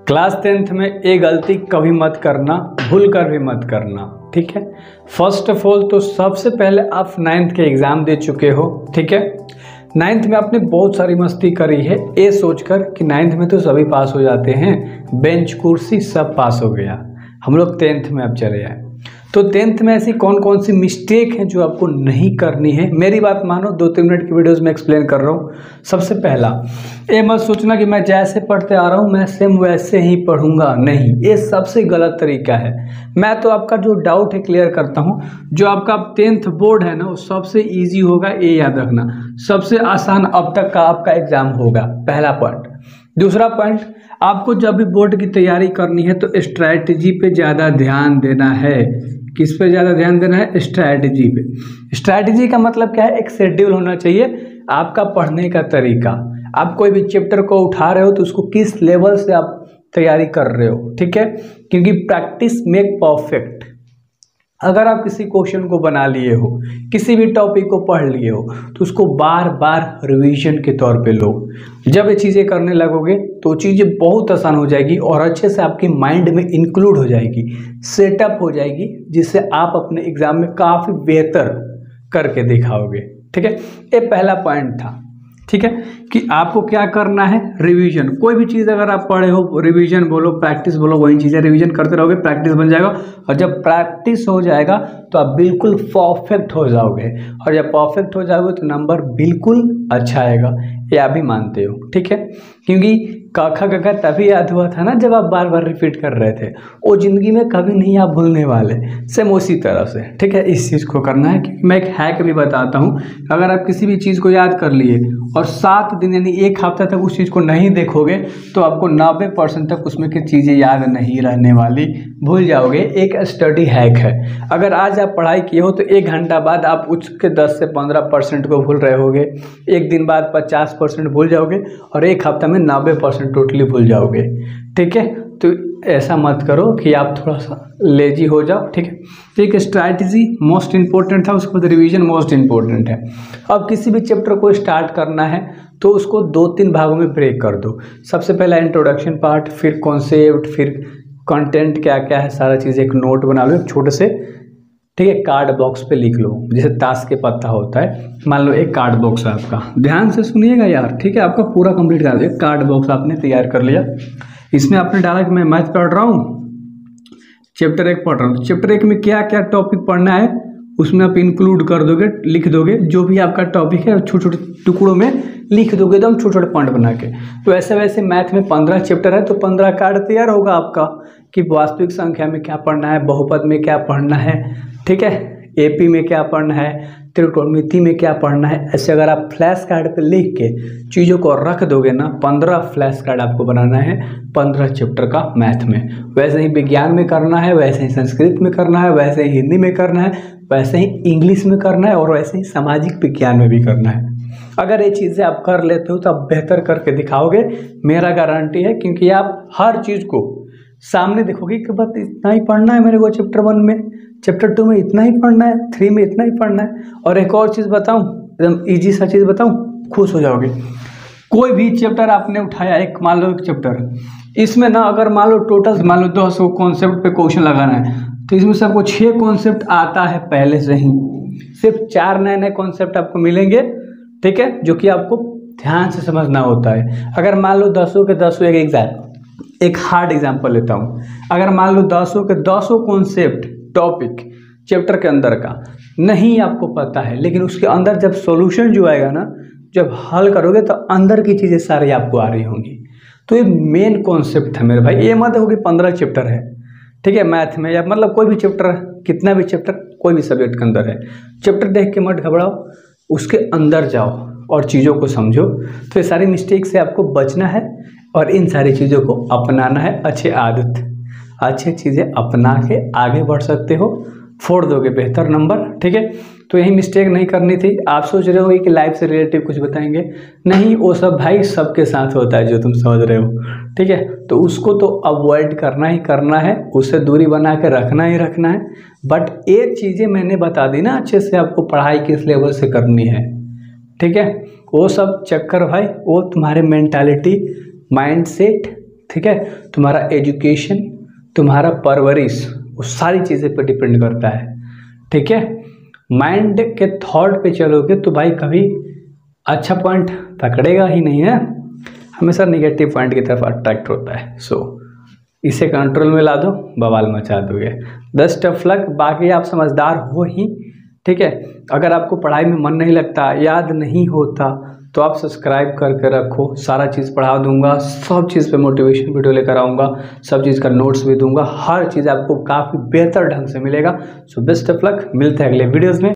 Class 10th में ये गलती कभी मत करना, भूल कर भी मत करना। ठीक है। फर्स्ट ऑफ ऑल तो सबसे पहले आप 9th के एग्ज़ाम दे चुके हो। ठीक है। 9th में आपने बहुत सारी मस्ती करी है ये सोचकर कि 9th में तो सभी पास हो जाते हैं, बेंच कुर्सी सब पास हो गया, हम लोग 10th में अब चले आए। तो 10th में ऐसी कौन कौन सी मिस्टेक है जो आपको नहीं करनी है, मेरी बात मानो, 2-3 मिनट की वीडियोस में एक्सप्लेन कर रहा हूँ। सबसे पहला, ये मत सोचना कि मैं जैसे पढ़ते आ रहा हूँ मैं सेम वैसे ही पढ़ूंगा, नहीं, ये सबसे गलत तरीका है। मैं तो आपका जो डाउट है क्लियर करता हूँ। जो आपका 10th बोर्ड है ना वो सबसे ईजी होगा, ये याद रखना। सबसे आसान अब तक का आपका एग्जाम होगा, पहला पॉइंट। दूसरा पॉइंट, आपको जब भी बोर्ड की तैयारी करनी है तो स्ट्रैटेजी पे ज़्यादा ध्यान देना है। किस पे ज़्यादा ध्यान देना है? स्ट्रैटेजी पे। स्ट्रैटेजी का मतलब क्या है? एक शेड्यूल होना चाहिए आपका पढ़ने का तरीका। आप कोई भी चैप्टर को उठा रहे हो तो उसको किस लेवल से आप तैयारी कर रहे हो। ठीक है, क्योंकि प्रैक्टिस मेक परफेक्ट। अगर आप किसी क्वेश्चन को बना लिए हो, किसी भी टॉपिक को पढ़ लिए हो, तो उसको बार बार रिवीजन के तौर पे लो। जब ये चीज़ें करने लगोगे तो चीज़ें बहुत आसान हो जाएगी और अच्छे से आपके माइंड में इंक्लूड हो जाएगी, सेटअप हो जाएगी, जिससे आप अपने एग्जाम में काफ़ी बेहतर करके दिखाओगे। ठीक है, ये पहला पॉइंट था। ठीक है, कि आपको क्या करना है? रिवीजन। कोई भी चीज़ अगर आप पढ़े हो, रिवीजन बोलो, प्रैक्टिस बोलो, वही चीज़ें रिवीजन करते रहोगे, प्रैक्टिस बन जाएगा। और जब प्रैक्टिस हो जाएगा तो आप बिल्कुल परफेक्ट हो जाओगे, और जब परफेक्ट हो जाओगे तो नंबर बिल्कुल अच्छा आएगा, ये आप भी मानते हो। ठीक है, क्योंकि काखा काखा तभी याद हुआ था ना जब आप बार बार रिपीट कर रहे थे, वो ज़िंदगी में कभी नहीं आप भूलने वाले। सेम उसी तरह से, ठीक है, इस चीज़ को करना है। क्योंकि मैं एक हैक भी बताता हूँ, अगर आप किसी भी चीज़ को याद कर लिए और 7 दिन यानी 1 हफ्ता तक उस चीज़ को नहीं देखोगे तो आपको 90% तक उसमें की चीज़ें याद नहीं रहने वाली, भूल जाओगे। एक स्टडी हैक है, अगर आज आप पढ़ाई किए हो तो 1 घंटा बाद आप उसके 10 से 15% को भूल रहे होगे, 1 दिन बाद 50% भूल जाओगे और 1 हफ्ता में 90% टोटली भूल जाओगे। ठीक है, तो ऐसा मत करो कि आप थोड़ा सा लेजी हो जाओ। ठीक है, तो एक स्ट्रैटेजी मोस्ट इंपॉर्टेंट था, उसके बाद रिवीजन मोस्ट इंपॉर्टेंट है। अब किसी भी चैप्टर को स्टार्ट करना है तो उसको 2-3 भागों में ब्रेक कर दो। सबसे पहला इंट्रोडक्शन पार्ट, फिर कॉन्सेप्ट, फिर कंटेंट क्या क्या है, सारा चीज़ एक नोट बना लो छोटे से। ठीक है, कार्ड बॉक्स पे लिख लो, जैसे ताश के पत्ता होता है। मान लो एक कार्ड बॉक्स है आपका, ध्यान से सुनिएगा यार। ठीक है, आपका पूरा कंप्लीट कर दिया, कार्ड बॉक्स आपने तैयार कर लिया। इसमें आपने डाला कि मैं मैथ पढ़ रहा हूँ, चैप्टर 1 पढ़ रहा हूँ। चैप्टर 1 में क्या क्या टॉपिक पढ़ना है उसमें आप इंक्लूड कर दोगे, लिख दोगे। जो भी आपका टॉपिक है छोटे छोटे टुकड़ों में लिख दोगे, एकदम छोटे छोटे पॉइंट बना के। तो ऐसे वैसे मैथ में 15 चैप्टर है तो 15 कार्ड तैयार होगा आपका कि वास्तविक संख्या में क्या पढ़ना है, बहुपद में क्या पढ़ना है, ठीक है, एपी में क्या पढ़ना है, त्रिकोणमिति में क्या पढ़ना है। ऐसे अगर आप फ्लैश कार्ड पे लिख के चीज़ों को रख दोगे ना, 15 फ्लैश कार्ड आपको बनाना है 15 चैप्टर का मैथ में। वैसे ही विज्ञान में करना है, वैसे ही संस्कृत में करना है, वैसे ही हिंदी में करना है, वैसे ही इंग्लिश में करना है और वैसे ही सामाजिक विज्ञान में भी करना है। अगर ये चीज़ें आप कर लेते हो तो आप बेहतर करके दिखाओगे, मेरा गारंटी है। क्योंकि आप हर चीज़ को सामने देखोगे कि बस इतना ही पढ़ना है मेरे को, चैप्टर 1 में, चैप्टर 2 में इतना ही पढ़ना है, 3 में इतना ही पढ़ना है। और एक और चीज़ बताऊं, एकदम ईजी सा चीज़ बताऊं, खुश हो जाओगे। कोई भी चैप्टर आपने उठाया, एक मान लो एक चैप्टर, इसमें ना अगर मान लो टोटल मान लो 200 कॉन्सेप्ट पे क्वेश्चन लगाना है तो इसमें से आपको 6 कॉन्सेप्ट आता है पहले से ही, सिर्फ 4 नए कॉन्सेप्ट आपको मिलेंगे। ठीक है, जो कि आपको ध्यान से समझना होता है। अगर मान लो 10 के 10 एक हार्ड एग्जाम्पल लेता हूँ, अगर मान लो 10 के 10 कॉन्सेप्ट टॉपिक चैप्टर के अंदर का नहीं आपको पता है, लेकिन उसके अंदर जब सॉल्यूशन जो आएगा ना, जब हल करोगे तो अंदर की चीज़ें सारी आपको आ रही होंगी। तो ये मेन कॉन्सेप्ट है मेरे भाई। ये मत हो कि 15 चैप्टर है, ठीक है, मैथ में, या मतलब कोई भी चैप्टर, कितना भी चैप्टर कोई भी सब्जेक्ट के अंदर है, चैप्टर देख के मत घबराओ, उसके अंदर जाओ और चीज़ों को समझो। तो ये सारी मिस्टेक से आपको बचना है और इन सारी चीज़ों को अपनाना है। अच्छे आदत, अच्छी चीज़ें अपना के आगे बढ़ सकते हो, फोड़ दोगे बेहतर नंबर। ठीक है, तो यही मिस्टेक नहीं करनी थी। आप सोच रहे होगे कि लाइफ से रिलेटिव कुछ बताएंगे, नहीं, वो सब भाई सबके साथ होता है जो तुम समझ रहे हो। ठीक है, तो उसको तो अवॉइड करना ही करना है, उससे दूरी बना के रखना ही रखना है। बट ये चीज़ें मैंने बता दी ना अच्छे से, आपको पढ़ाई किस लेवल से करनी है। ठीक है, वो सब चक्कर भाई वो तुम्हारे मेंटालिटी, माइंड सेट, ठीक है। तुम्हारा एजुकेशन, तुम्हारा परवरिश, वो सारी चीज़ें पे डिपेंड करता है, ठीक है। माइंड के थॉट पे चलोगे तो भाई कभी अच्छा पॉइंट पकड़ेगा ही नहीं है, हमेशा नेगेटिव पॉइंट की तरफ अट्रैक्ट होता है। सो इसे कंट्रोल में ला दो, बवाल मचा दोगे। Best of luck. बाकी आप समझदार हो ही, ठीक है। अगर आपको पढ़ाई में मन नहीं लगता, याद नहीं होता, तो आप सब्सक्राइब करके रखो, सारा चीज़ पढ़ा दूंगा, सब चीज़ पे मोटिवेशन वीडियो लेकर आऊँगा, सब चीज़ का नोट्स भी दूंगा, हर चीज़ आपको काफ़ी बेहतर ढंग से मिलेगा। सो बेस्ट ऑफ लक, मिलते हैं अगले वीडियोज़ में।